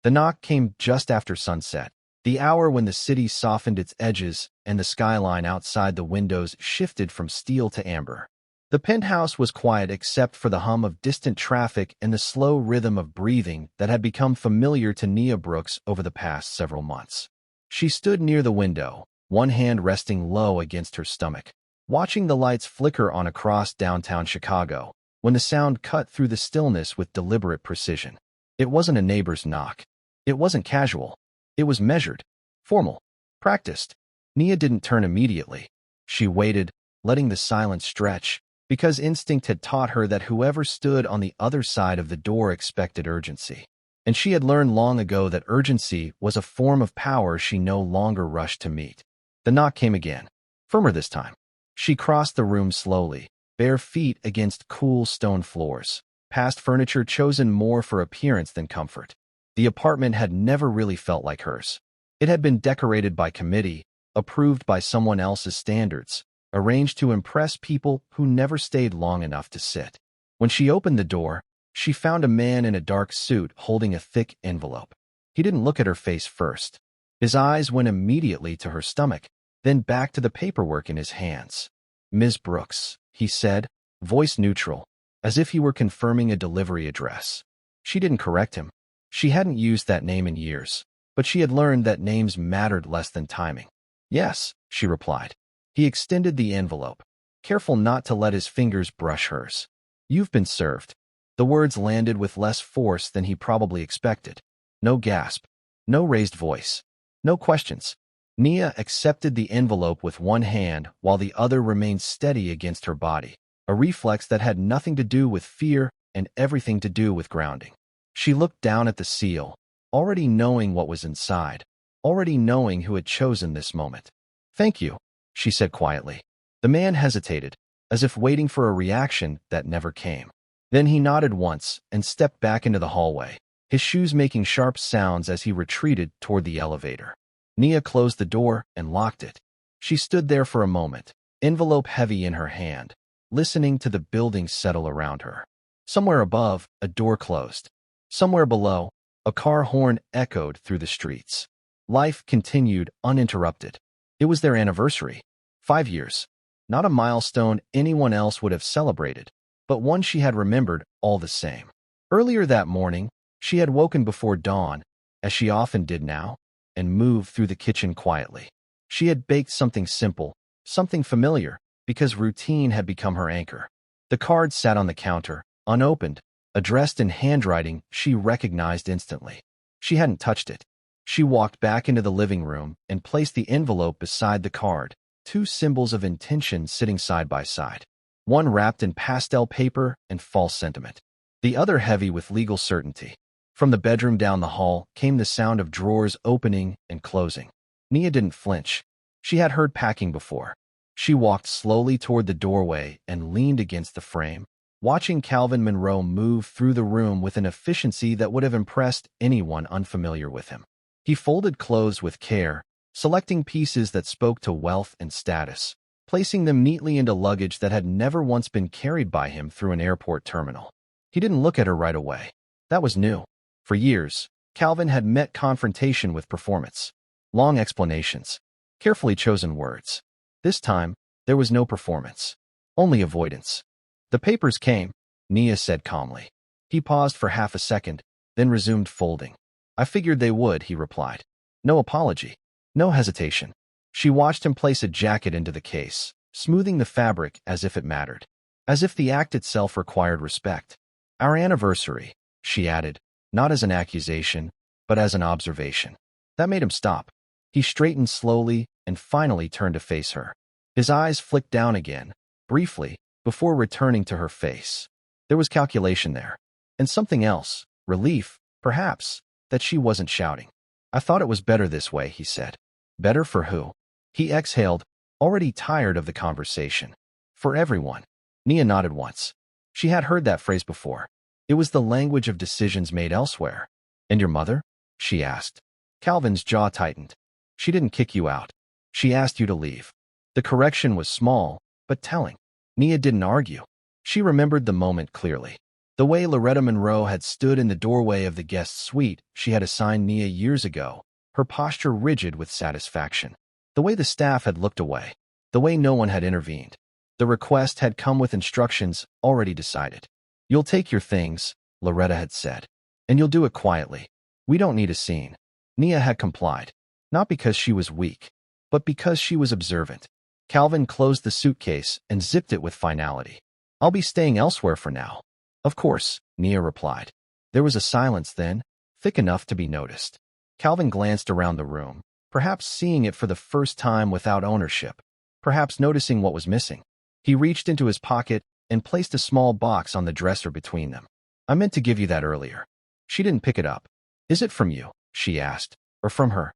The knock came just after sunset, the hour when the city softened its edges and the skyline outside the windows shifted from steel to amber. The penthouse was quiet except for the hum of distant traffic and the slow rhythm of breathing that had become familiar to Nia Brooks over the past several months. She stood near the window, one hand resting low against her stomach, watching the lights flicker on across downtown Chicago, when the sound cut through the stillness with deliberate precision. It wasn't a neighbor's knock. It wasn't casual. It was measured, formal, practiced. Nia didn't turn immediately. She waited, letting the silence stretch, because instinct had taught her that whoever stood on the other side of the door expected urgency. And she had learned long ago that urgency was a form of power she no longer rushed to meet. The knock came again, firmer this time. She crossed the room slowly, bare feet against cool stone floors, past furniture chosen more for appearance than comfort. The apartment had never really felt like hers. It had been decorated by committee, approved by someone else's standards, arranged to impress people who never stayed long enough to sit. When she opened the door, she found a man in a dark suit holding a thick envelope. He didn't look at her face first. His eyes went immediately to her stomach, then back to the paperwork in his hands. "Ms. Brooks," he said, voice neutral, as if he were confirming a delivery address. She didn't correct him. She hadn't used that name in years, but she had learned that names mattered less than timing. "Yes," she replied. He extended the envelope, careful not to let his fingers brush hers. "You've been served." The words landed with less force than he probably expected. No gasp, no raised voice, no questions. Nia accepted the envelope with one hand while the other remained steady against her body, a reflex that had nothing to do with fear and everything to do with grounding. She looked down at the seal, already knowing what was inside, already knowing who had chosen this moment. "Thank you," she said quietly. The man hesitated, as if waiting for a reaction that never came. Then he nodded once and stepped back into the hallway, his shoes making sharp sounds as he retreated toward the elevator. Nia closed the door and locked it. She stood there for a moment, envelope heavy in her hand, listening to the building settle around her. Somewhere above, a door closed. Somewhere below, a car horn echoed through the streets. Life continued uninterrupted. It was their anniversary. 5 years. Not a milestone anyone else would have celebrated, but one she had remembered all the same. Earlier that morning, she had woken before dawn, as she often did now, and moved through the kitchen quietly. She had baked something simple, something familiar, because routine had become her anchor. The card sat on the counter, unopened, addressed in handwriting she recognized instantly. She hadn't touched it. She walked back into the living room and placed the envelope beside the card, two symbols of intention sitting side by side. One wrapped in pastel paper and false sentiment, the other heavy with legal certainty. From the bedroom down the hall came the sound of drawers opening and closing. Nia didn't flinch. She had heard packing before. She walked slowly toward the doorway and leaned against the frame, watching Calvin Monroe move through the room with an efficiency that would have impressed anyone unfamiliar with him. He folded clothes with care, selecting pieces that spoke to wealth and status, placing them neatly into luggage that had never once been carried by him through an airport terminal. He didn't look at her right away. That was new. For years, Calvin had met confrontation with performance. Long explanations, carefully chosen words. This time, there was no performance, only avoidance. "The papers came," Nia said calmly. He paused for half a second, then resumed folding. "I figured they would," he replied. No apology, no hesitation. She watched him place a jacket into the case, smoothing the fabric as if it mattered, as if the act itself required respect. "Our anniversary," she added, not as an accusation, but as an observation. That made him stop. He straightened slowly and finally turned to face her. His eyes flicked down again, briefly, before returning to her face. There was calculation there, and something else, relief, perhaps, that she wasn't shouting. "I thought it was better this way," he said. "Better for who?" He exhaled, already tired of the conversation. "For everyone." Nia nodded once. She had heard that phrase before. It was the language of decisions made elsewhere. "And your mother?" she asked. Calvin's jaw tightened. "She didn't kick you out. She asked you to leave." The correction was small, but telling. Nia didn't argue. She remembered the moment clearly. The way Loretta Monroe had stood in the doorway of the guest suite she had assigned Nia years ago, her posture rigid with satisfaction. The way the staff had looked away. The way no one had intervened. The request had come with instructions already decided. "You'll take your things," Loretta had said. "And you'll do it quietly. We don't need a scene." Nia had complied. Not because she was weak, but because she was observant. Calvin closed the suitcase and zipped it with finality. "I'll be staying elsewhere for now." "Of course," Nia replied. There was a silence then, thick enough to be noticed. Calvin glanced around the room, perhaps seeing it for the first time without ownership, perhaps noticing what was missing. He reached into his pocket and placed a small box on the dresser between them. "I meant to give you that earlier." She didn't pick it up. "Is it from you?" she asked. "Or from her?"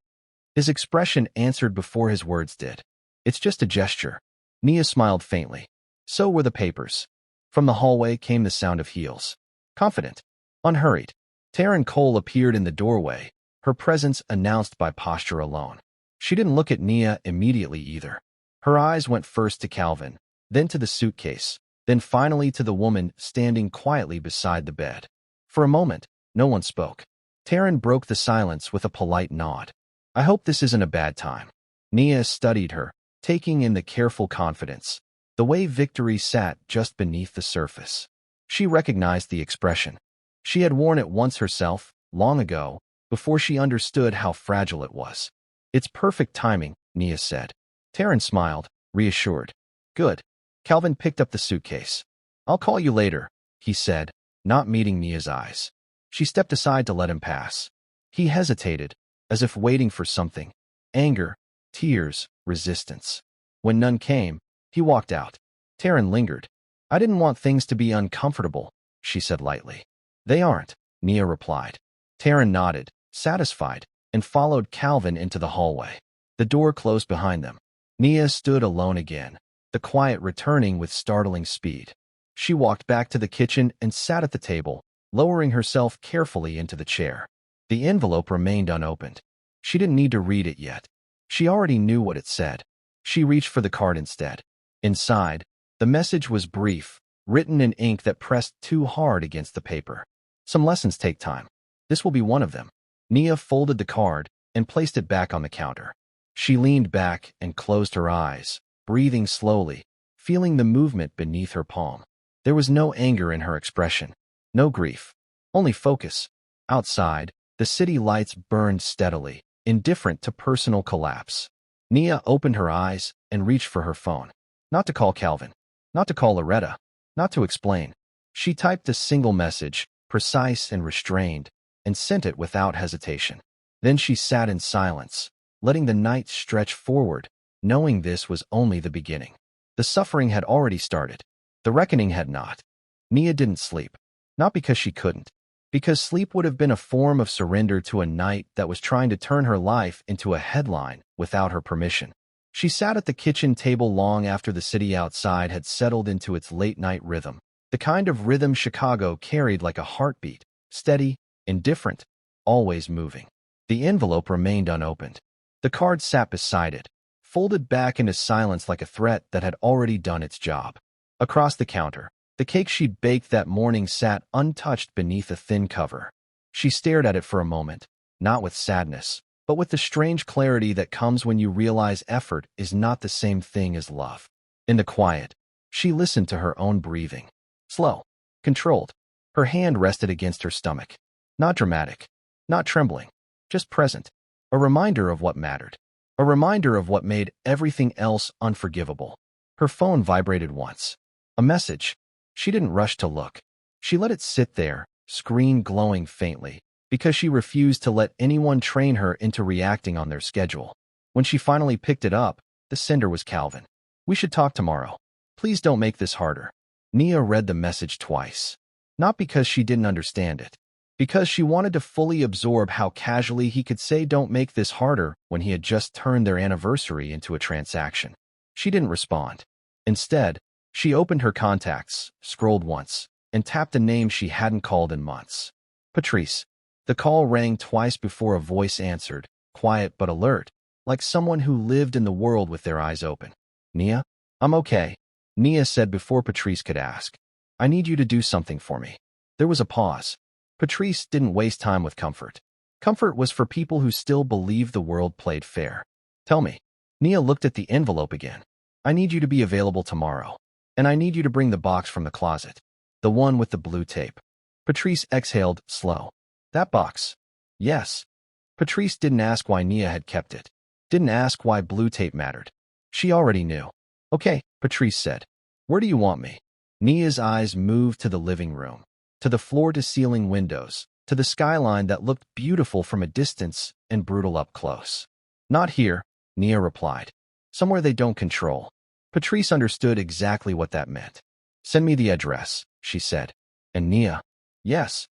His expression answered before his words did. "It's just a gesture." Nia smiled faintly. So were the papers. From the hallway came the sound of heels. Confident, unhurried. Taryn Cole appeared in the doorway, her presence announced by posture alone. She didn't look at Nia immediately either. Her eyes went first to Calvin, then to the suitcase, then finally to the woman standing quietly beside the bed. For a moment, no one spoke. Taryn broke the silence with a polite nod. "I hope this isn't a bad time." Nia studied her, taking in the careful confidence, the way victory sat just beneath the surface. She recognized the expression. She had worn it once herself, long ago, before she understood how fragile it was. "It's perfect timing," Nia said. Taryn smiled, reassured. "Good." Calvin picked up the suitcase. "I'll call you later," he said, not meeting Nia's eyes. She stepped aside to let him pass. He hesitated, as if waiting for something. Anger, tears, resistance. When none came, he walked out. Taryn lingered. "I didn't want things to be uncomfortable," she said lightly. "They aren't," Nia replied. Taryn nodded, satisfied, and followed Calvin into the hallway. The door closed behind them. Nia stood alone again, the quiet returning with startling speed. She walked back to the kitchen and sat at the table, lowering herself carefully into the chair. The envelope remained unopened. She didn't need to read it yet. She already knew what it said. She reached for the card instead. Inside, the message was brief, written in ink that pressed too hard against the paper. "Some lessons take time. This will be one of them." Nia folded the card and placed it back on the counter. She leaned back and closed her eyes, breathing slowly, feeling the movement beneath her palm. There was no anger in her expression, no grief, only focus. Outside, the city lights burned steadily, indifferent to personal collapse. Nia opened her eyes and reached for her phone. Not to call Calvin, not to call Loretta, not to explain. She typed a single message, precise and restrained, and sent it without hesitation. Then she sat in silence, letting the night stretch forward, knowing this was only the beginning. The suffering had already started. The reckoning had not. Nia didn't sleep. Not because she couldn't. Because sleep would have been a form of surrender to a night that was trying to turn her life into a headline without her permission. She sat at the kitchen table long after the city outside had settled into its late-night rhythm, the kind of rhythm Chicago carried like a heartbeat, steady, indifferent, always moving. The envelope remained unopened. The card sat beside it, folded back into silence like a threat that had already done its job. Across the counter, the cake she'd baked that morning sat untouched beneath a thin cover. She stared at it for a moment, not with sadness, but with the strange clarity that comes when you realize effort is not the same thing as love. In the quiet, she listened to her own breathing. Slow, controlled. Her hand rested against her stomach. Not dramatic, not trembling, just present. A reminder of what mattered. A reminder of what made everything else unforgivable. Her phone vibrated once. A message. She didn't rush to look. She let it sit there, screen glowing faintly, because she refused to let anyone train her into reacting on their schedule. When she finally picked it up, the sender was Calvin. "We should talk tomorrow. Please don't make this harder." Nia read the message twice. Not because she didn't understand it. Because she wanted to fully absorb how casually he could say "don't make this harder" when he had just turned their anniversary into a transaction. She didn't respond. Instead, she opened her contacts, scrolled once, and tapped a name she hadn't called in months. Patrice. The call rang twice before a voice answered, quiet but alert, like someone who lived in the world with their eyes open. "Nia? I'm okay," Nia said before Patrice could ask. "I need you to do something for me." There was a pause. Patrice didn't waste time with comfort. Comfort was for people who still believed the world played fair. Tell me. Nia looked at the envelope again. I need you to be available tomorrow. And I need you to bring the box from the closet. The one with the blue tape. Patrice exhaled, slow. That box. Yes. Patrice didn't ask why Nia had kept it. Didn't ask why blue tape mattered. She already knew. Okay, Patrice said. Where do you want me? Nia's eyes moved to the living room, to the floor-to-ceiling windows, to the skyline that looked beautiful from a distance and brutal up close. Not here, Nia replied. Somewhere they don't control. Patrice understood exactly what that meant. Send me the address, she said. And Nia? Yes.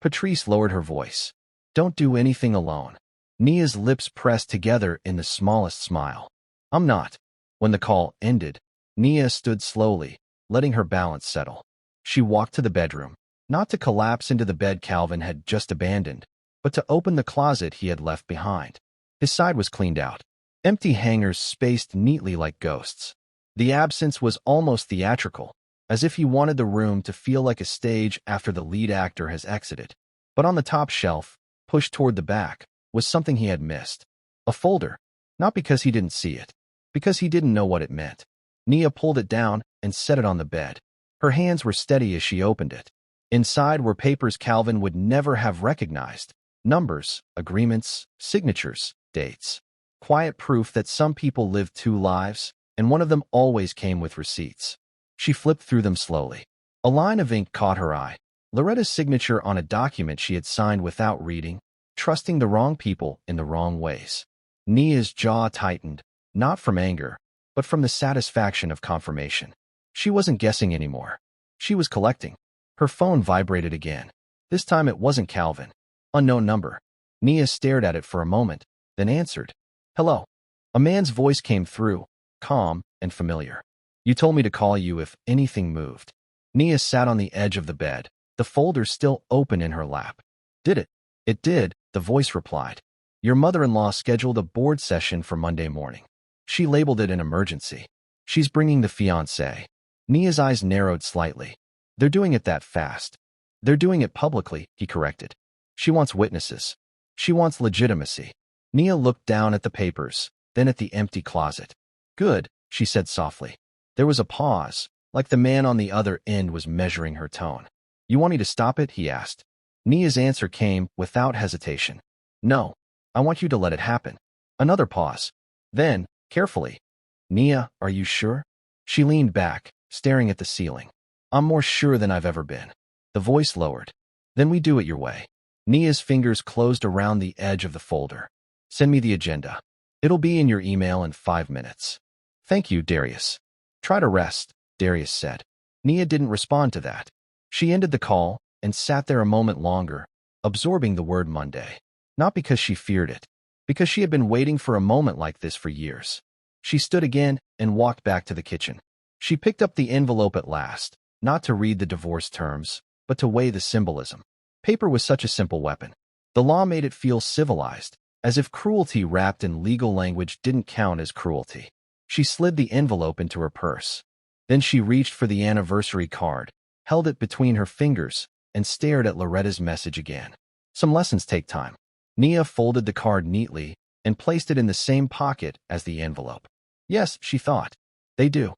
Patrice lowered her voice. Don't do anything alone. Nia's lips pressed together in the smallest smile. I'm not. When the call ended, Nia stood slowly, letting her balance settle. She walked to the bedroom, not to collapse into the bed Calvin had just abandoned, but to open the closet he had left behind. His side was cleaned out. Empty hangers spaced neatly like ghosts. The absence was almost theatrical, as if he wanted the room to feel like a stage after the lead actor has exited. But on the top shelf, pushed toward the back, was something he had missed. A folder. Not because he didn't see it, because he didn't know what it meant. Nia pulled it down and set it on the bed. Her hands were steady as she opened it. Inside were papers Calvin would never have recognized. Numbers, agreements, signatures, dates. Quiet proof that some people lived two lives, and one of them always came with receipts. She flipped through them slowly. A line of ink caught her eye. Loretta's signature on a document she had signed without reading, trusting the wrong people in the wrong ways. Nia's jaw tightened, not from anger, but from the satisfaction of confirmation. She wasn't guessing anymore. She was collecting. Her phone vibrated again. This time it wasn't Calvin. Unknown number. Nia stared at it for a moment, then answered. Hello. A man's voice came through, calm and familiar. You told me to call you if anything moved. Nia sat on the edge of the bed, the folder still open in her lap. Did it? It did, the voice replied. Your mother-in-law scheduled a board session for Monday morning. She labeled it an emergency. She's bringing the fiancé. Nia's eyes narrowed slightly. They're doing it that fast. They're doing it publicly, he corrected. She wants witnesses. She wants legitimacy. Nia looked down at the papers, then at the empty closet. Good, she said softly. There was a pause, like the man on the other end was measuring her tone. You want me to stop it? He asked. Nia's answer came without hesitation. No, I want you to let it happen. Another pause. Then, carefully. Nia, are you sure? She leaned back, staring at the ceiling. I'm more sure than I've ever been. The voice lowered. Then we do it your way. Nia's fingers closed around the edge of the folder. Send me the agenda. It'll be in your email in 5 minutes. Thank you, Darius. Try to rest, Darius said. Nia didn't respond to that. She ended the call and sat there a moment longer, absorbing the word Monday. Not because she feared it, because she had been waiting for a moment like this for years. She stood again and walked back to the kitchen. She picked up the envelope at last, not to read the divorce terms, but to weigh the symbolism. Paper was such a simple weapon. The law made it feel civilized, as if cruelty wrapped in legal language didn't count as cruelty. She slid the envelope into her purse. Then she reached for the anniversary card, held it between her fingers, and stared at Loretta's message again. Some lessons take time. Nia folded the card neatly and placed it in the same pocket as the envelope. Yes, she thought. They do.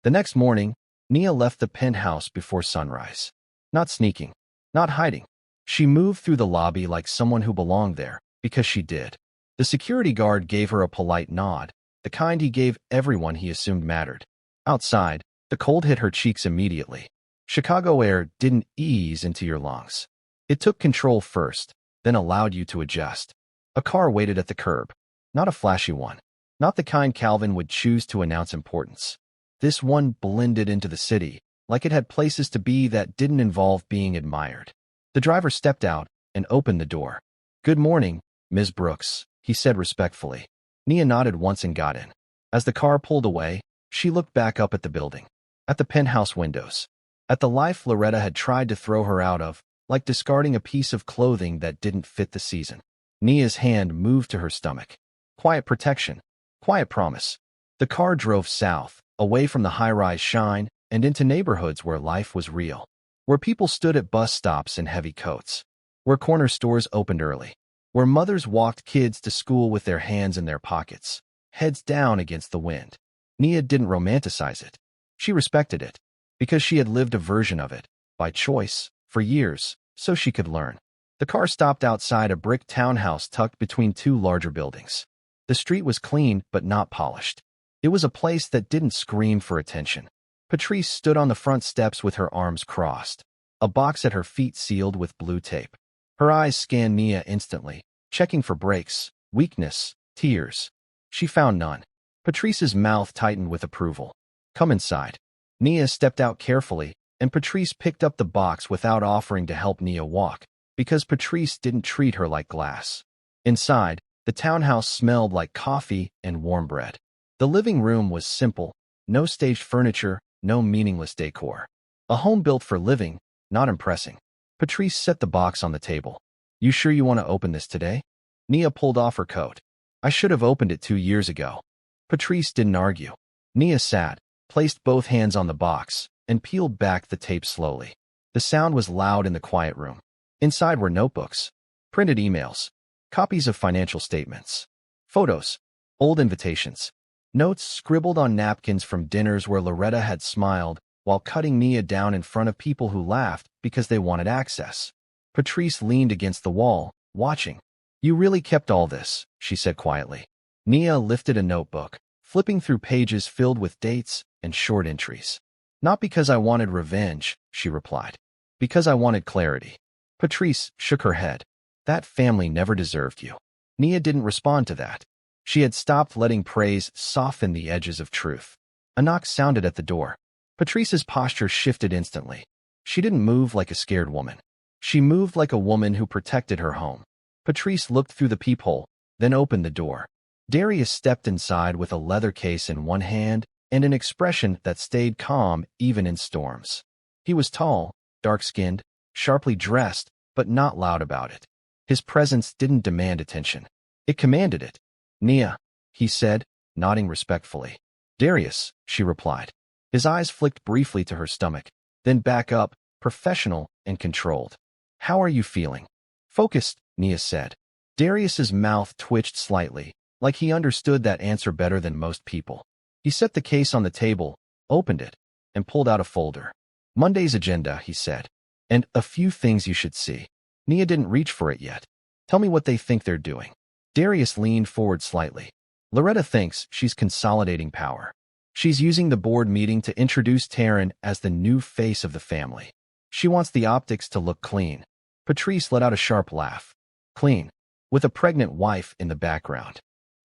The next morning, Nia left the penthouse before sunrise. Not sneaking, not hiding. She moved through the lobby like someone who belonged there, because she did. The security guard gave her a polite nod, the kind he gave everyone he assumed mattered. Outside, the cold hit her cheeks immediately. Chicago air didn't ease into your lungs. It took control first, then allowed you to adjust. A car waited at the curb. Not a flashy one. Not the kind Calvin would choose to announce importance. This one blended into the city, like it had places to be that didn't involve being admired. The driver stepped out and opened the door. Good morning, Ms. Brooks, he said respectfully. Nia nodded once and got in. As the car pulled away, she looked back up at the building, at the penthouse windows, at the life Loretta had tried to throw her out of, like discarding a piece of clothing that didn't fit the season. Nia's hand moved to her stomach. Quiet protection, quiet promise. The car drove south, away from the high-rise shine, and into neighborhoods where life was real. where people stood at bus stops in heavy coats, where corner stores opened early, where mothers walked kids to school with their hands in their pockets, heads down against the wind. Nia didn't romanticize it. She respected it, because she had lived a version of it, by choice, for years, so she could learn. The car stopped outside a brick townhouse tucked between two larger buildings. The street was clean but not polished. It was a place that didn't scream for attention. Patrice stood on the front steps with her arms crossed, a box at her feet sealed with blue tape. Her eyes scanned Nia instantly, checking for breaks, weakness, tears. She found none. Patrice's mouth tightened with approval. "Come inside." Nia stepped out carefully, and Patrice picked up the box without offering to help Nia walk, because Patrice didn't treat her like glass. Inside, the townhouse smelled like coffee and warm bread. The living room was simple, no staged furniture, no meaningless decor. A home built for living, not impressing. Patrice set the box on the table. "You sure you want to open this today?" Nia pulled off her coat. "I should have opened it 2 years ago." Patrice didn't argue. Nia sat, placed both hands on the box, and peeled back the tape slowly. The sound was loud in the quiet room. Inside were notebooks, printed emails, copies of financial statements, photos, old invitations, notes scribbled on napkins from dinners where Loretta had smiled while cutting Nia down in front of people who laughed because they wanted access. Patrice leaned against the wall, watching. "You really kept all this," she said quietly. Nia lifted a notebook, flipping through pages filled with dates and short entries. "Not because I wanted revenge," she replied. "Because I wanted clarity." Patrice shook her head. "That family never deserved you." Nia didn't respond to that. She had stopped letting praise soften the edges of truth. A knock sounded at the door. Patrice's posture shifted instantly. She didn't move like a scared woman. She moved like a woman who protected her home. Patrice looked through the peephole, then opened the door. Darius stepped inside with a leather case in one hand and an expression that stayed calm even in storms. He was tall, dark-skinned, sharply dressed, but not loud about it. His presence didn't demand attention. It commanded it. "Nia," he said, nodding respectfully. "Darius," she replied. His eyes flicked briefly to her stomach, then back up, professional and controlled. "How are you feeling?" "Focused," Nia said. Darius's mouth twitched slightly, like he understood that answer better than most people. He set the case on the table, opened it, and pulled out a folder. "Monday's agenda," he said. "And a few things you should see." Nia didn't reach for it yet. "Tell me what they think they're doing." Darius leaned forward slightly. "Loretta thinks she's consolidating power. She's using the board meeting to introduce Taryn as the new face of the family. She wants the optics to look clean." Patrice let out a sharp laugh. "Clean, with a pregnant wife in the background."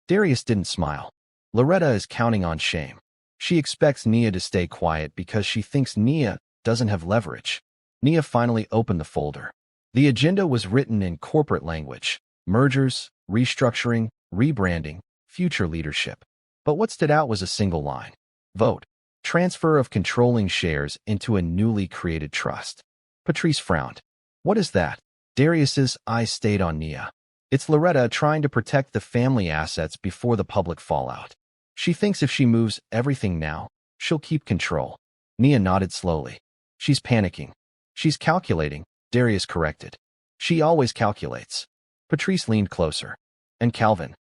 Darius didn't smile. Loretta is counting on shame. She expects Nia to stay quiet because she thinks Nia doesn't have leverage. Nia finally opened the folder. The agenda was written in corporate language: mergers, restructuring, rebranding, future leadership. But what stood out was a single line: vote, transfer of controlling shares into a newly created trust. Patrice frowned. "What is that?" Darius's eyes stayed on Nia. "It's Loretta trying to protect the family assets before the public fallout. She thinks if she moves everything now, she'll keep control." Nia nodded slowly. "She's panicking. She's calculating," Darius corrected. "She always calculates." Patrice leaned closer. "And Calvin?"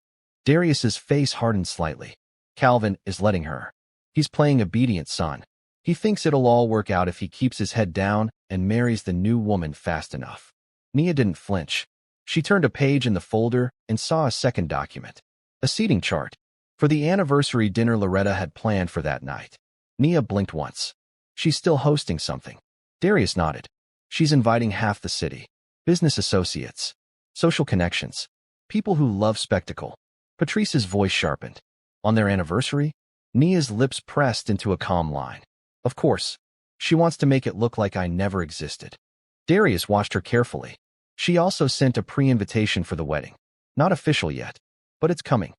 Darius's face hardened slightly. "Calvin is letting her. He's playing obedient son. He thinks it'll all work out if he keeps his head down and marries the new woman fast enough." Nia didn't flinch. She turned a page in the folder and saw a second document. A seating chart for the anniversary dinner Loretta had planned for that night. Nia blinked once. "She's still hosting something." Darius nodded. "She's inviting half the city. Business associates, social connections, people who love spectacle." Patrice's voice sharpened. "On their anniversary?" Nia's lips pressed into a calm line. "Of course. She wants to make it look like I never existed." Darius watched her carefully. "She also sent a pre-invitation for the wedding. Not official yet, but it's coming."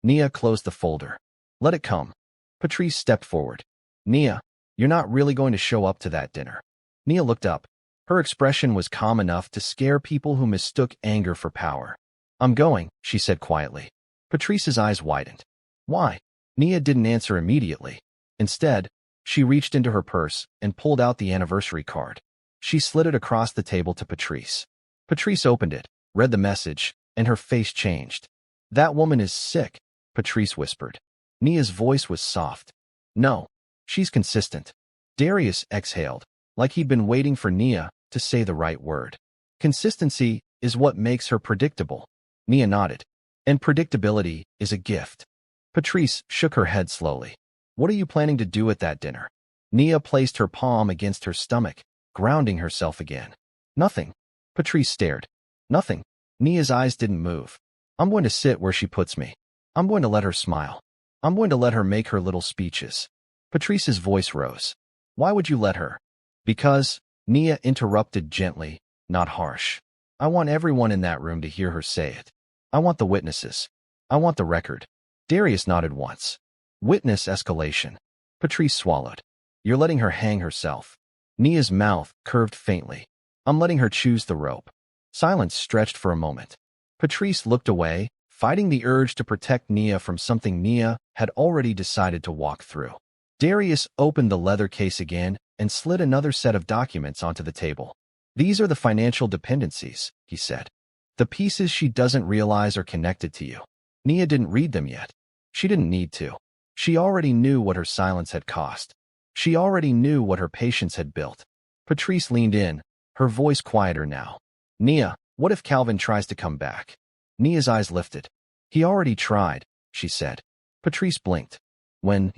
Nia closed the folder. "Let it come." Patrice stepped forward. "Nia, you're not really going to show up to that dinner." Nia looked up. Her expression was calm enough to scare people who mistook anger for power. "I'm going," she said quietly. Patrice's eyes widened. "Why?" Nia didn't answer immediately. Instead, she reached into her purse and pulled out the anniversary card. She slid it across the table to Patrice. Patrice opened it, read the message, and her face changed. "That woman is sick," Patrice whispered. Nia's voice was soft. "No, she's consistent." Darius exhaled, like he'd been waiting for Nia to say the right word. "Consistency is what makes her predictable." Nia nodded. "And predictability is a gift." Patrice shook her head slowly. "What are you planning to do at that dinner?" Nia placed her palm against her stomach, grounding herself again. "Nothing." Patrice stared. "Nothing." Nia's eyes didn't move. "I'm going to sit where she puts me. I'm going to let her smile. I'm going to let her make her little speeches." Patrice's voice rose. "Why would you let her?" "Because," Nia interrupted gently, not harsh. "I want everyone in that room to hear her say it. I want the witnesses. I want the record." Darius nodded once. "Witness escalation." Patrice swallowed. "You're letting her hang herself." Nia's mouth curved faintly. "I'm letting her choose the rope." Silence stretched for a moment. Patrice looked away, fighting the urge to protect Nia from something Nia had already decided to walk through. Darius opened the leather case again and slid another set of documents onto the table. "These are the financial dependencies," he said. "The pieces she doesn't realize are connected to you." Nia didn't read them yet. She didn't need to. She already knew what her silence had cost. She already knew what her patience had built. Patrice leaned in, her voice quieter now. "Nia, what if Calvin tries to come back?" Nia's eyes lifted. "He already tried," she said. Patrice blinked. When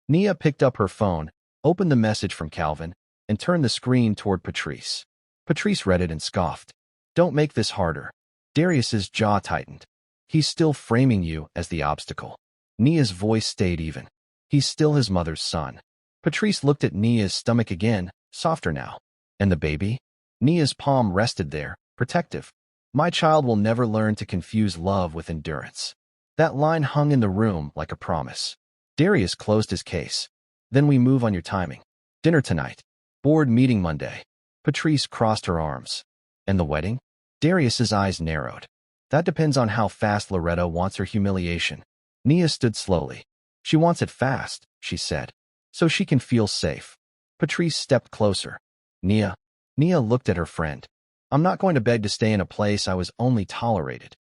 Nia picked up her phone, opened the message from Calvin, and turned the screen toward Patrice. Patrice read it and scoffed. "Don't make this harder." Darius's jaw tightened. "He's still framing you as the obstacle." Nia's voice stayed even. "He's still his mother's son." Patrice looked at Nia's stomach again, softer now. "And the baby?" Nia's palm rested there, protective. "My child will never learn to confuse love with endurance." That line hung in the room like a promise. Darius closed his case. "Then we move on your timing. Dinner tonight. Board meeting Monday." Patrice crossed her arms. "And the wedding?" Darius's eyes narrowed. "That depends on how fast Loretta wants her humiliation." Nia stood slowly. "She wants it fast," she said, "so she can feel safe." Patrice stepped closer. "Nia." Nia looked at her friend. "I'm not going to beg to stay in a place I was only tolerated."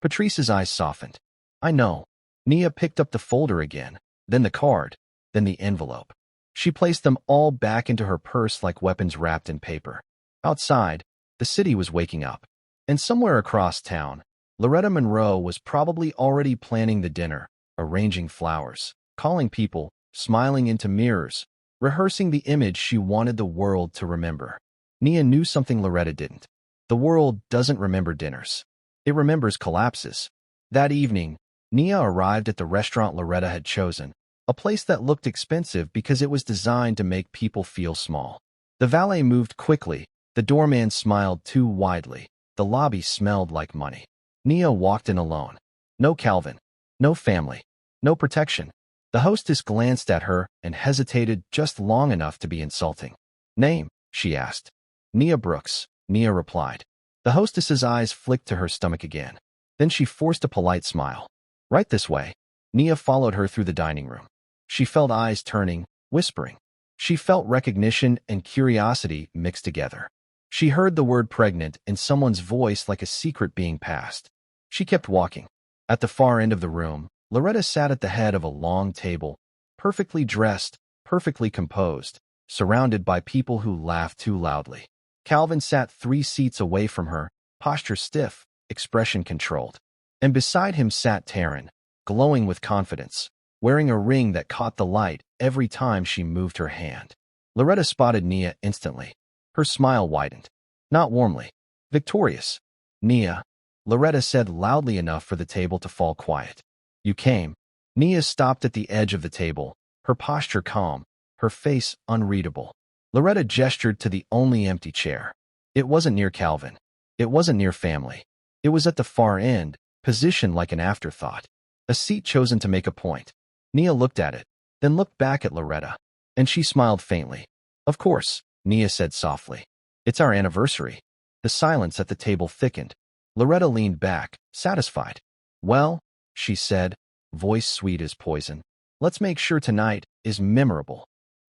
Patrice's eyes softened. "I know." Nia picked up the folder again, then the card, then the envelope. She placed them all back into her purse like weapons wrapped in paper. Outside, the city was waking up. And somewhere across town, Loretta Monroe was probably already planning the dinner, arranging flowers, calling people, smiling into mirrors, rehearsing the image she wanted the world to remember. Nia knew something Loretta didn't. The world doesn't remember dinners. It remembers collapses. That evening, Nia arrived at the restaurant Loretta had chosen, a place that looked expensive because it was designed to make people feel small. The valet moved quickly, the doorman smiled too widely, the lobby smelled like money. Nia walked in alone. No Calvin, no family, no protection. The hostess glanced at her and hesitated just long enough to be insulting. "Name?" she asked. "Nia Brooks," Nia replied. The hostess's eyes flicked to her stomach again. Then she forced a polite smile. "Right this way." Nia followed her through the dining room. She felt eyes turning, whispering. She felt recognition and curiosity mixed together. She heard the word pregnant in someone's voice like a secret being passed. She kept walking. At the far end of the room, Loretta sat at the head of a long table, perfectly dressed, perfectly composed, surrounded by people who laughed too loudly. Calvin sat 3 seats away from her, posture stiff, expression controlled. And beside him sat Taryn, glowing with confidence, wearing a ring that caught the light every time she moved her hand. Loretta spotted Nia instantly. Her smile widened. Not warmly. Victorious. "Nia," Loretta said loudly enough for the table to fall quiet. "You came." Nia stopped at the edge of the table, her posture calm, her face unreadable. Loretta gestured to the only empty chair. It wasn't near Calvin. It wasn't near family. It was at the far end, positioned like an afterthought. A seat chosen to make a point. Nia looked at it, then looked back at Loretta. And she smiled faintly. "Of course," Nia said softly. "It's our anniversary." The silence at the table thickened. Loretta leaned back, satisfied. "Well," she said, voice sweet as poison, "let's make sure tonight is memorable."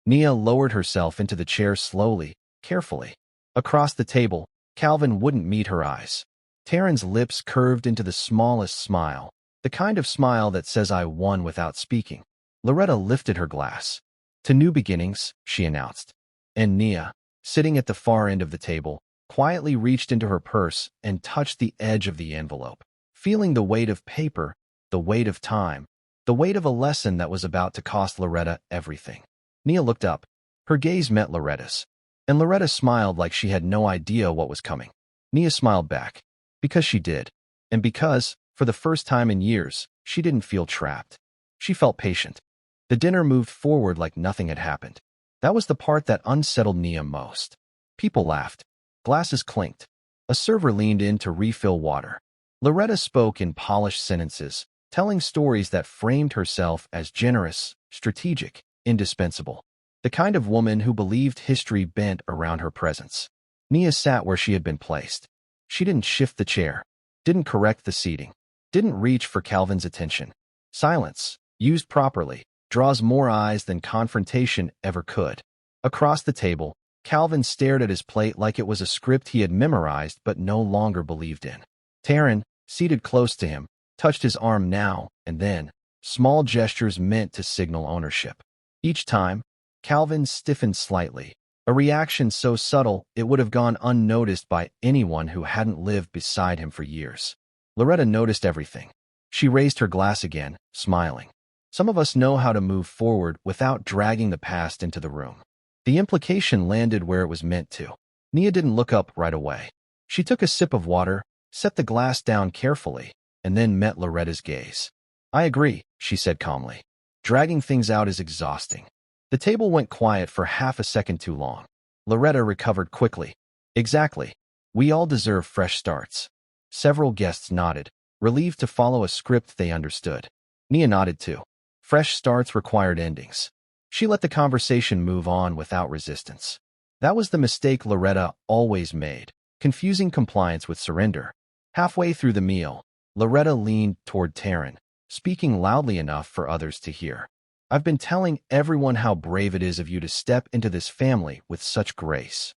Nia lowered herself into the chair slowly, carefully. Across the table, Calvin wouldn't meet her eyes. Taryn's lips curved into the smallest smile, the kind of smile that says I won without speaking. Loretta lifted her glass. To new beginnings, she announced. And Nia, sitting at the far end of the table, quietly reached into her purse and touched the edge of the envelope, feeling the weight of paper, the weight of time, the weight of a lesson that was about to cost Loretta everything. Nia looked up. Her gaze met Loretta's, and Loretta smiled like she had no idea what was coming. Nia smiled back, because she did, and because, for the first time in years, she didn't feel trapped. She felt patient. The dinner moved forward like nothing had happened. That was the part that unsettled Nia most. People laughed. Glasses clinked. A server leaned in to refill water. Loretta spoke in polished sentences, telling stories that framed herself as generous, strategic, indispensable. The kind of woman who believed history bent around her presence. Nia sat where she had been placed. She didn't shift the chair, didn't correct the seating, didn't reach for Calvin's attention. Silence, used properly, draws more eyes than confrontation ever could. Across the table, Calvin stared at his plate like it was a script he had memorized but no longer believed in. Taryn, seated close to him, touched his arm now and then, small gestures meant to signal ownership. Each time, Calvin stiffened slightly, a reaction so subtle it would have gone unnoticed by anyone who hadn't lived beside him for years. Loretta noticed everything. She raised her glass again, smiling. Some of us know how to move forward without dragging the past into the room. The implication landed where it was meant to. Nia didn't look up right away. She took a sip of water, set the glass down carefully, and then met Loretta's gaze. I agree, she said calmly. Dragging things out is exhausting. The table went quiet for half a second too long. Loretta recovered quickly. Exactly. We all deserve fresh starts. Several guests nodded, relieved to follow a script they understood. Nia nodded too. Fresh starts required endings. She let the conversation move on without resistance. That was the mistake Loretta always made, confusing compliance with surrender. Halfway through the meal, Loretta leaned toward Taryn, speaking loudly enough for others to hear. I've been telling everyone how brave it is of you to step into this family with such grace.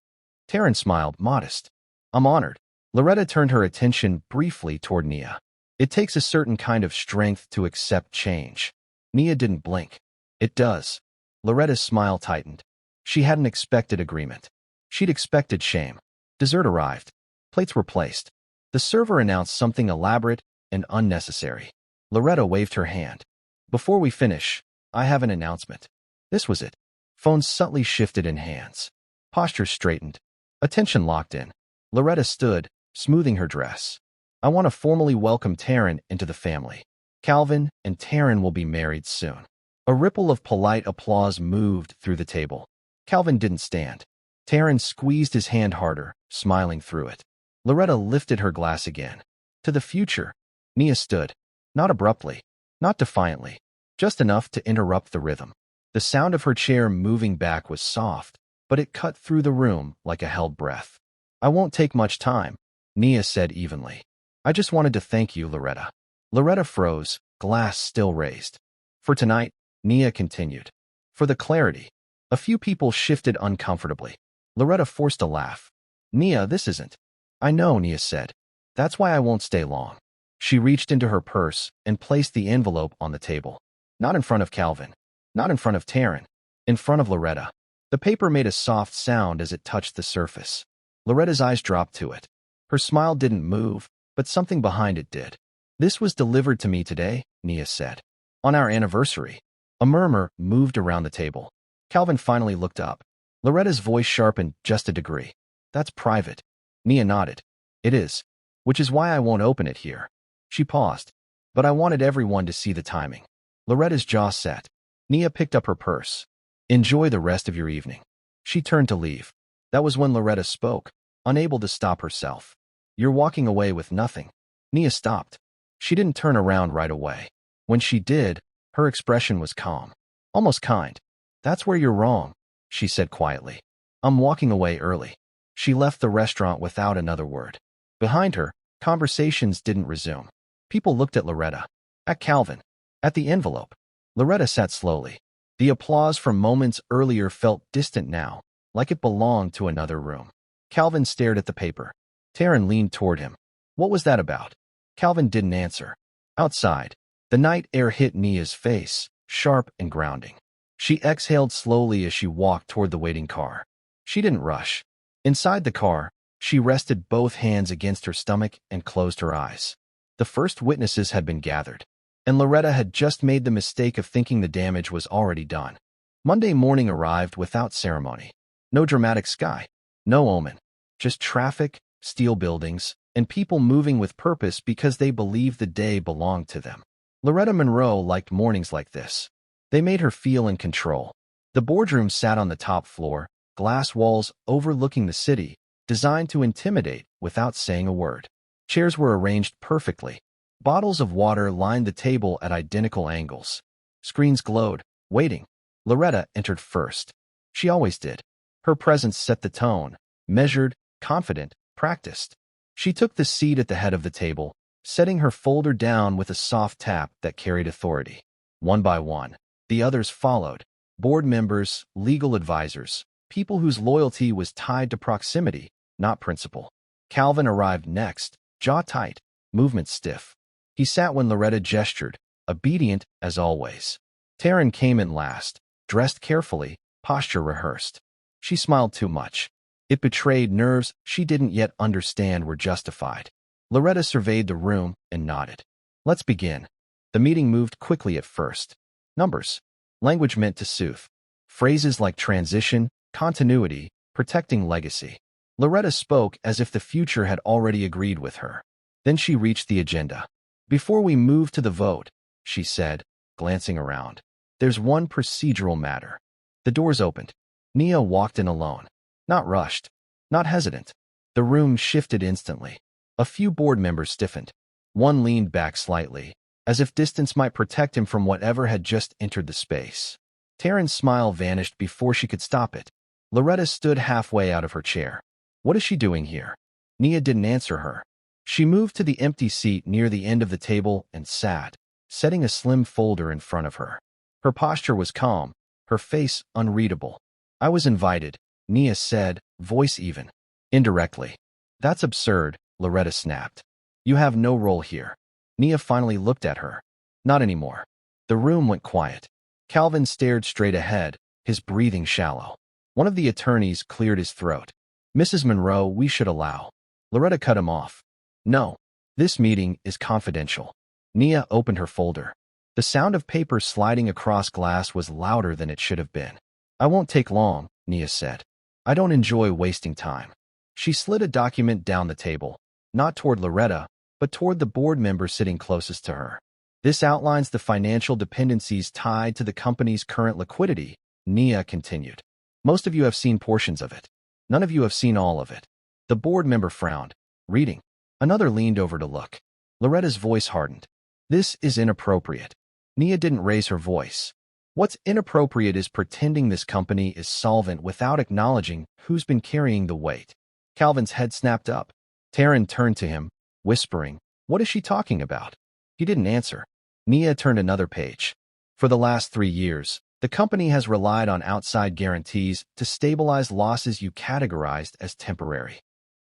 Taryn smiled, modest. I'm honored. Loretta turned her attention briefly toward Nia. It takes a certain kind of strength to accept change. Nia didn't blink. It does. Loretta's smile tightened. She hadn't expected agreement. She'd expected shame. Dessert arrived. Plates were placed. The server announced something elaborate and unnecessary. Loretta waved her hand. Before we finish, I have an announcement. This was it. Phones subtly shifted in hands. Postures straightened. Attention locked in. Loretta stood, smoothing her dress. I want to formally welcome Taryn into the family. Calvin and Taryn will be married soon. A ripple of polite applause moved through the table. Calvin didn't stand. Taryn squeezed his hand harder, smiling through it. Loretta lifted her glass again. To the future. Nia stood. Not abruptly, not defiantly, just enough to interrupt the rhythm. The sound of her chair moving back was soft, but it cut through the room like a held breath. I won't take much time, Nia said evenly. I just wanted to thank you, Loretta. Loretta froze, glass still raised. For tonight, Nia continued. For the clarity. A few people shifted uncomfortably. Loretta forced a laugh. Nia, this isn't. I know, Nia said. That's why I won't stay long. She reached into her purse and placed the envelope on the table. Not in front of Calvin. Not in front of Taryn. In front of Loretta. The paper made a soft sound as it touched the surface. Loretta's eyes dropped to it. Her smile didn't move, but something behind it did. This was delivered to me today, Nia said. On our anniversary. A murmur moved around the table. Calvin finally looked up. Loretta's voice sharpened just a degree. That's private. Nia nodded. It is. Which is why I won't open it here. She paused. But I wanted everyone to see the timing. Loretta's jaw set. Nia picked up her purse. Enjoy the rest of your evening. She turned to leave. That was when Loretta spoke, unable to stop herself. You're walking away with nothing. Nia stopped. She didn't turn around right away. When she did, her expression was calm. Almost kind. That's where you're wrong, she said quietly. I'm walking away early. She left the restaurant without another word. Behind her, conversations didn't resume. People looked at Loretta. At Calvin. At the envelope. Loretta sat slowly. The applause from moments earlier felt distant now, like it belonged to another room. Calvin stared at the paper. Taryn leaned toward him. What was that about? Calvin didn't answer. Outside, the night air hit Nia's face, sharp and grounding. She exhaled slowly as she walked toward the waiting car. She didn't rush. Inside the car, she rested both hands against her stomach and closed her eyes. The first witnesses had been gathered, and Loretta had just made the mistake of thinking the damage was already done. Monday morning arrived without ceremony. No dramatic sky, no omen, just traffic, steel buildings, and people moving with purpose because they believed the day belonged to them. Loretta Monroe liked mornings like this. They made her feel in control. The boardroom sat on the top floor, glass walls overlooking the city, designed to intimidate without saying a word. Chairs were arranged perfectly. Bottles of water lined the table at identical angles. Screens glowed, waiting. Loretta entered first. She always did. Her presence set the tone, measured, confident, practiced. She took the seat at the head of the table, setting her folder down with a soft tap that carried authority. One by one, the others followed. Board members, legal advisors, people whose loyalty was tied to proximity, not principle. Calvin arrived next, jaw tight, movement stiff. He sat when Loretta gestured, obedient as always. Taryn came in last, dressed carefully, posture rehearsed. She smiled too much. It betrayed nerves she didn't yet understand were justified. Loretta surveyed the room and nodded. Let's begin. The meeting moved quickly at first. Numbers. Language meant to soothe. Phrases like transition, continuity, protecting legacy. Loretta spoke as if the future had already agreed with her. Then she reached the agenda. Before we move to the vote, she said, glancing around, there's one procedural matter. The doors opened. Nia walked in alone. Not rushed. Not hesitant. The room shifted instantly. A few board members stiffened. One leaned back slightly, as if distance might protect him from whatever had just entered the space. Taryn's smile vanished before she could stop it. Loretta stood halfway out of her chair. What is she doing here? Nia didn't answer her. She moved to the empty seat near the end of the table and sat, setting a slim folder in front of her. Her posture was calm, her face unreadable. I was invited, Nia said, voice even. Indirectly. That's absurd, Loretta snapped. You have no role here. Nia finally looked at her. Not anymore. The room went quiet. Calvin stared straight ahead, his breathing shallow. One of the attorneys cleared his throat. Mrs. Monroe, we should allow. Loretta cut him off. No. This meeting is confidential. Nia opened her folder. The sound of paper sliding across glass was louder than it should have been. I won't take long, Nia said. I don't enjoy wasting time. She slid a document down the table, not toward Loretta, but toward the board member sitting closest to her. This outlines the financial dependencies tied to the company's current liquidity, Nia continued. Most of you have seen portions of it. None of you have seen all of it. The board member frowned, reading. Another leaned over to look. Loretta's voice hardened. This is inappropriate. Nia didn't raise her voice. What's inappropriate is pretending this company is solvent without acknowledging who's been carrying the weight. Calvin's head snapped up. Taryn turned to him, whispering, what is she talking about? He didn't answer. Nia turned another page. For the last 3 years, the company has relied on outside guarantees to stabilize losses you categorized as temporary.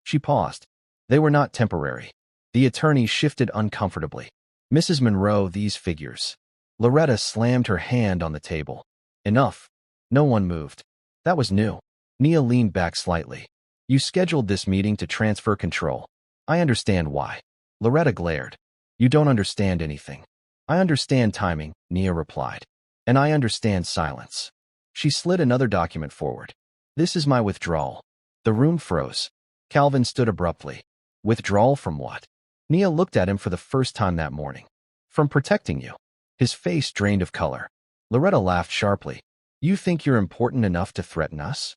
She paused. They were not temporary. The attorney shifted uncomfortably. Mrs. Monroe, these figures. Loretta slammed her hand on the table. Enough. No one moved. That was new. Nia leaned back slightly. You scheduled this meeting to transfer control. I understand why. Loretta glared. You don't understand anything. I understand timing, Nia replied. And I understand silence. She slid another document forward. This is my withdrawal. The room froze. Calvin stood abruptly. Withdrawal from what? Nia looked at him for the first time that morning. From protecting you. His face drained of color. Loretta laughed sharply. You think you're important enough to threaten us?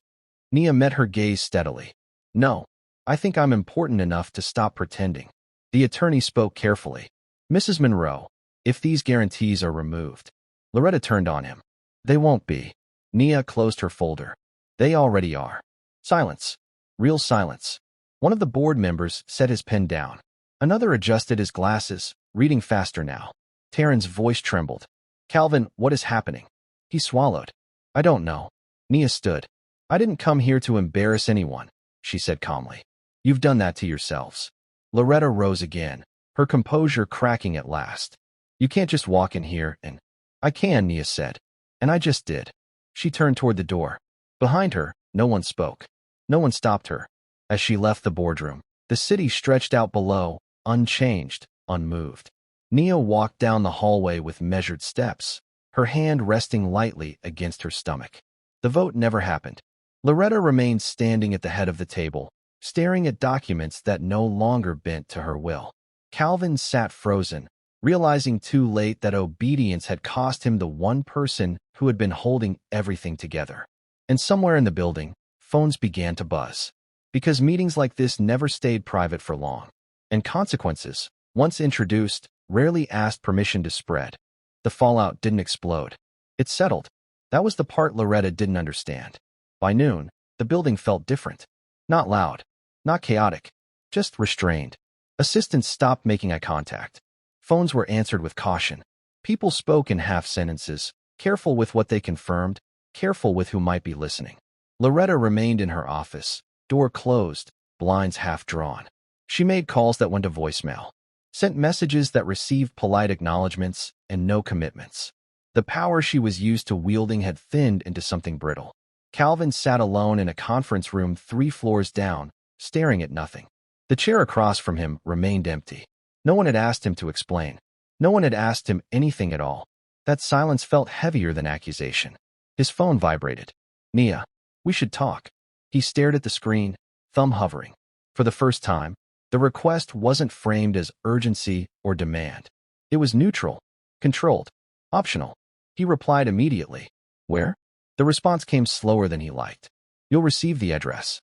Nia met her gaze steadily. No. I think I'm important enough to stop pretending. The attorney spoke carefully. Mrs. Monroe, if these guarantees are removed. Loretta turned on him. They won't be. Nia closed her folder. They already are. Silence. Real silence. One of the board members set his pen down. Another adjusted his glasses, reading faster now. Taryn's voice trembled. Calvin, what is happening? He swallowed. I don't know. Nia stood. I didn't come here to embarrass anyone. she said calmly. You've done that to yourselves. Loretta rose again, her composure cracking at last. You can't just walk in here and... I can, Nia said. And I just did. She turned toward the door. Behind her, no one spoke. No one stopped her. As she left the boardroom, the city stretched out below, unchanged, unmoved. Nia walked down the hallway with measured steps, her hand resting lightly against her stomach. The vote never happened. Loretta remained standing at the head of the table, staring at documents that no longer bent to her will. Calvin sat frozen, realizing too late that obedience had cost him the one person who had been holding everything together. And somewhere in the building, phones began to buzz. Because meetings like this never stayed private for long. And consequences, once introduced, rarely asked permission to spread. The fallout didn't explode. It settled. That was the part Loretta didn't understand. By noon, the building felt different. Not loud, not chaotic, just restrained. Assistants stopped making eye contact. Phones were answered with caution. People spoke in half sentences, careful with what they confirmed, careful with who might be listening. Loretta remained in her office, door closed, blinds half drawn. She made calls that went to voicemail, sent messages that received polite acknowledgments and no commitments. The power she was used to wielding had thinned into something brittle. Calvin sat alone in a conference room 3 floors down, staring at nothing. The chair across from him remained empty. No one had asked him to explain. No one had asked him anything at all. That silence felt heavier than accusation. His phone vibrated. Nia, we should talk. He stared at the screen, thumb hovering. For the first time, the request wasn't framed as urgency or demand. It was neutral, controlled, optional. He replied immediately. Where? The response came slower than he liked. You'll receive the address.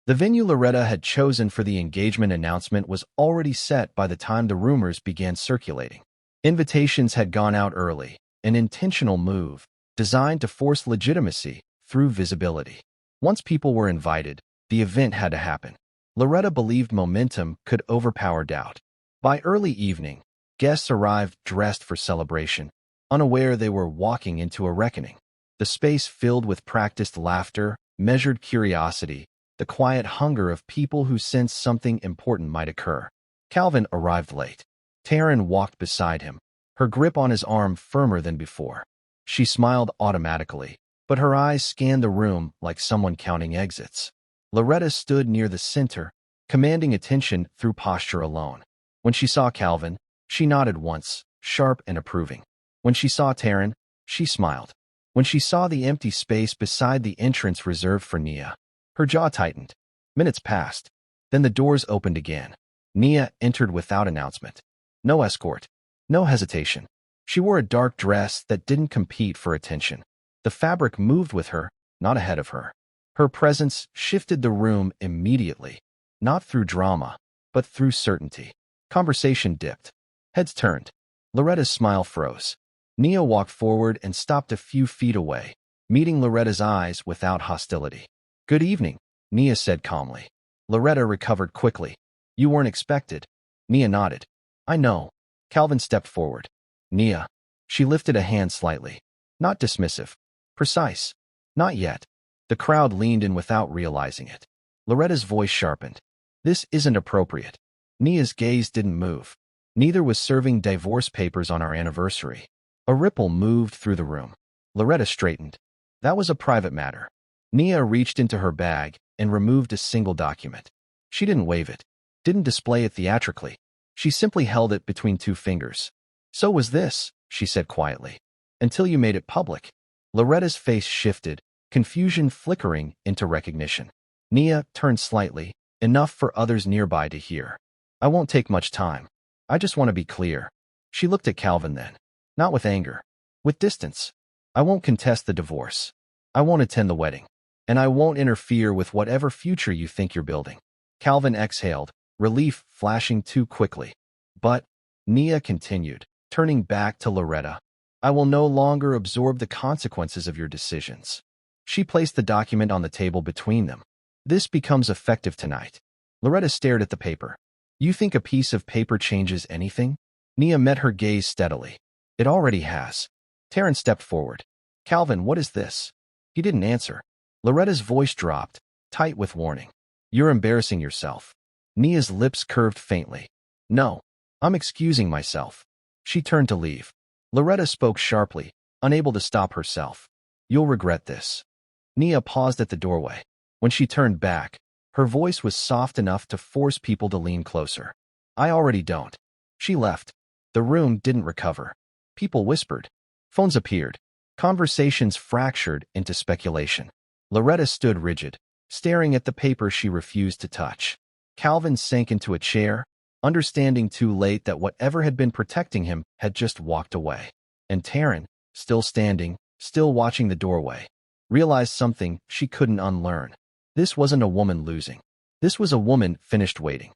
The venue Loretta had chosen for the engagement announcement was already set by the time the rumors began circulating. Invitations had gone out early, an intentional move, designed to force legitimacy through visibility. Once people were invited, the event had to happen. Loretta believed momentum could overpower doubt. By early evening, guests arrived dressed for celebration, unaware they were walking into a reckoning. The space filled with practiced laughter, measured curiosity, the quiet hunger of people who sensed something important might occur. Calvin arrived late. Taryn walked beside him, her grip on his arm firmer than before. She smiled automatically, but her eyes scanned the room like someone counting exits. Loretta stood near the center, commanding attention through posture alone. When she saw Calvin, she nodded once, sharp and approving. When she saw Taryn, she smiled. When she saw the empty space beside the entrance reserved for Nia, her jaw tightened. Minutes passed. Then the doors opened again. Nia entered without announcement. No escort. No hesitation. She wore a dark dress that didn't compete for attention. The fabric moved with her, not ahead of her. Her presence shifted the room immediately, not through drama, but through certainty. Conversation dipped. Heads turned. Loretta's smile froze. Nia walked forward and stopped a few feet away, meeting Loretta's eyes without hostility. Good evening, Nia said calmly. Loretta recovered quickly. You weren't expected. Nia nodded. I know. Calvin stepped forward. Nia. She lifted a hand slightly. Not dismissive. Precise. Not yet. The crowd leaned in without realizing it. Loretta's voice sharpened. This isn't appropriate. Nia's gaze didn't move. Neither was serving divorce papers on our anniversary. A ripple moved through the room. Loretta straightened. That was a private matter. Nia reached into her bag and removed a single document. She didn't wave it, didn't display it theatrically. She simply held it between 2 fingers. So was this, she said quietly. Until you made it public. Loretta's face shifted, confusion flickering into recognition. Nia turned slightly, enough for others nearby to hear. I won't take much time. I just want to be clear. She looked at Calvin then. Not with anger. With distance. I won't contest the divorce. I won't attend the wedding. And I won't interfere with whatever future you think you're building. Calvin exhaled, relief flashing too quickly. But, Nia continued, turning back to Loretta, I will no longer absorb the consequences of your decisions. She placed the document on the table between them. This becomes effective tonight. Loretta stared at the paper. You think a piece of paper changes anything? Nia met her gaze steadily. It already has. Taryn stepped forward. Calvin, what is this? He didn't answer. Loretta's voice dropped, tight with warning. You're embarrassing yourself. Nia's lips curved faintly. No, I'm excusing myself. She turned to leave. Loretta spoke sharply, unable to stop herself. You'll regret this. Nia paused at the doorway. When she turned back, her voice was soft enough to force people to lean closer. I already don't. She left. The room didn't recover. People whispered. Phones appeared. Conversations fractured into speculation. Loretta stood rigid, staring at the paper she refused to touch. Calvin sank into a chair, understanding too late that whatever had been protecting him had just walked away. And Taryn, still standing, still watching the doorway, realized something she couldn't unlearn. This wasn't a woman losing. This was a woman finished waiting.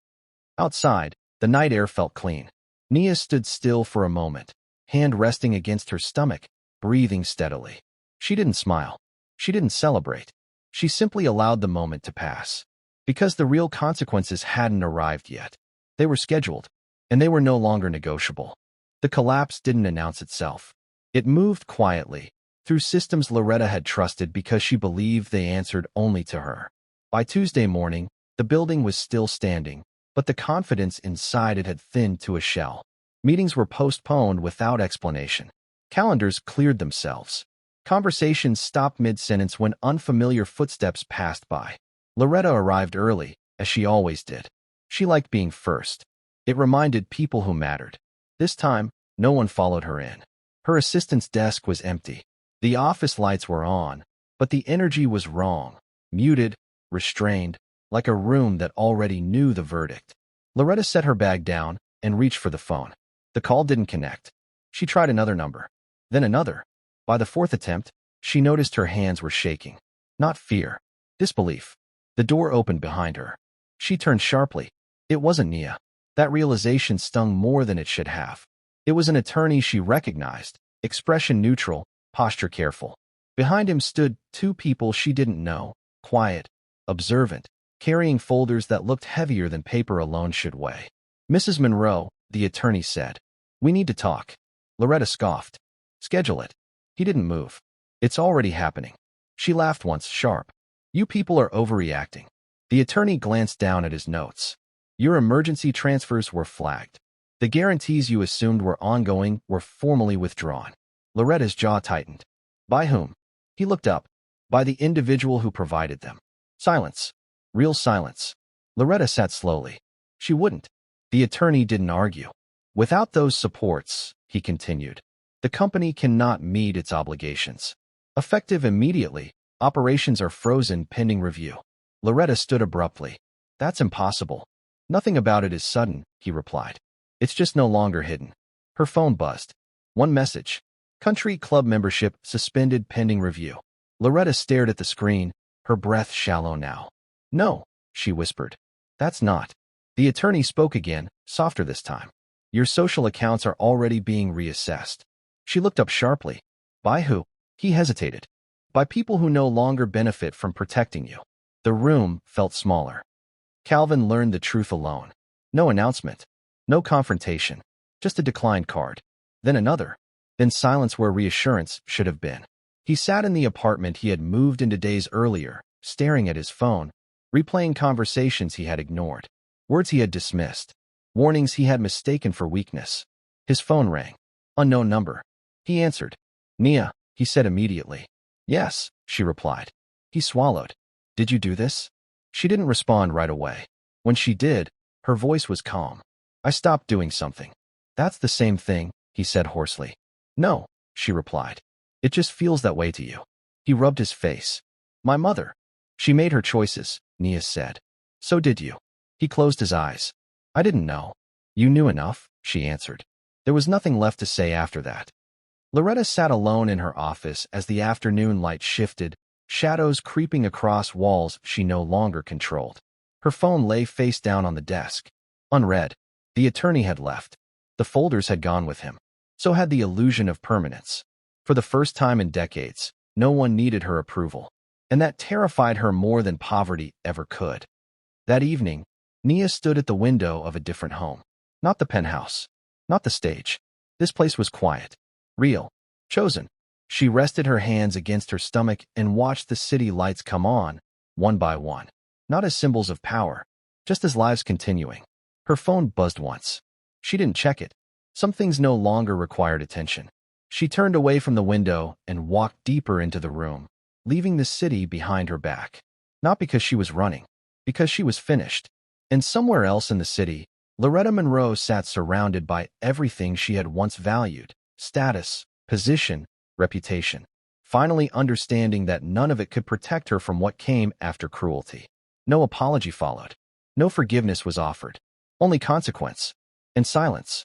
Outside, the night air felt clean. Nia stood still for a moment, hand resting against her stomach, breathing steadily. She didn't smile. She didn't celebrate. She simply allowed the moment to pass. Because the real consequences hadn't arrived yet. They were scheduled, and they were no longer negotiable. The collapse didn't announce itself. It moved quietly, through systems Loretta had trusted because she believed they answered only to her. By Tuesday morning, the building was still standing, but the confidence inside it had thinned to a shell. Meetings were postponed without explanation. Calendars cleared themselves. Conversations stopped mid-sentence when unfamiliar footsteps passed by. Loretta arrived early, as she always did. She liked being first. It reminded people who mattered. This time, no one followed her in. Her assistant's desk was empty. The office lights were on, but the energy was wrong, muted, restrained, like a room that already knew the verdict. Loretta set her bag down and reached for the phone. The call didn't connect. She tried another number, then another. By the fourth attempt, she noticed her hands were shaking. Not fear, disbelief. The door opened behind her. She turned sharply. It wasn't Nia. That realization stung more than it should have. It was an attorney she recognized, expression neutral, posture careful. Behind him stood two people she didn't know, quiet, observant, carrying folders that looked heavier than paper alone should weigh. Mrs. Monroe, the attorney said. We need to talk. Loretta scoffed. Schedule it. He didn't move. It's already happening. She laughed once, sharp. You people are overreacting. The attorney glanced down at his notes. Your emergency transfers were flagged. The guarantees you assumed were ongoing were formally withdrawn. Loretta's jaw tightened. By whom? He looked up. By the individual who provided them. Silence. Real silence. Loretta sat slowly. She wouldn't. The attorney didn't argue. Without those supports, he continued, the company cannot meet its obligations. Effective immediately, operations are frozen pending review. Loretta stood abruptly. That's impossible. Nothing about it is sudden, he replied. It's just no longer hidden. Her phone buzzed. One message. Country club membership suspended pending review. Loretta stared at the screen, her breath shallow now. No, she whispered. That's not. The attorney spoke again, softer this time. Your social accounts are already being reassessed. She looked up sharply. By who? He hesitated. By people who no longer benefit from protecting you. The room felt smaller. Calvin learned the truth alone. No announcement. No confrontation. Just a declined card. Then another. Then silence where reassurance should have been. He sat in the apartment he had moved into days earlier, staring at his phone, replaying conversations he had ignored. Words he had dismissed. Warnings he had mistaken for weakness. His phone rang. Unknown number. He answered. Nia, he said immediately. Yes, she replied. He swallowed. Did you do this? She didn't respond right away. When she did, her voice was calm. I stopped doing something. That's the same thing, he said hoarsely. No, she replied. It just feels that way to you. He rubbed his face. My mother. She made her choices, Nia said. So did you. He closed his eyes. I didn't know. You knew enough, she answered. There was nothing left to say after that. Loretta sat alone in her office as the afternoon light shifted, shadows creeping across walls she no longer controlled. Her phone lay face down on the desk. Unread. The attorney had left. The folders had gone with him. So had the illusion of permanence. For the first time in decades, no one needed her approval. And that terrified her more than poverty ever could. That evening, Nia stood at the window of a different home. Not the penthouse. Not the stage. This place was quiet. Real. Chosen. She rested her hands against her stomach and watched the city lights come on, one by one. not as symbols of power, just as lives continuing. Her phone buzzed once. She didn't check it. Some things no longer required attention. She turned away from the window and walked deeper into the room, leaving the city behind her back. Not because she was running, because she was finished. And somewhere else in the city, Loretta Monroe sat surrounded by everything she had once valued: status, position, reputation. Finally understanding that none of it could protect her from what came after cruelty. No apology followed. No forgiveness was offered. Only consequence. And silence.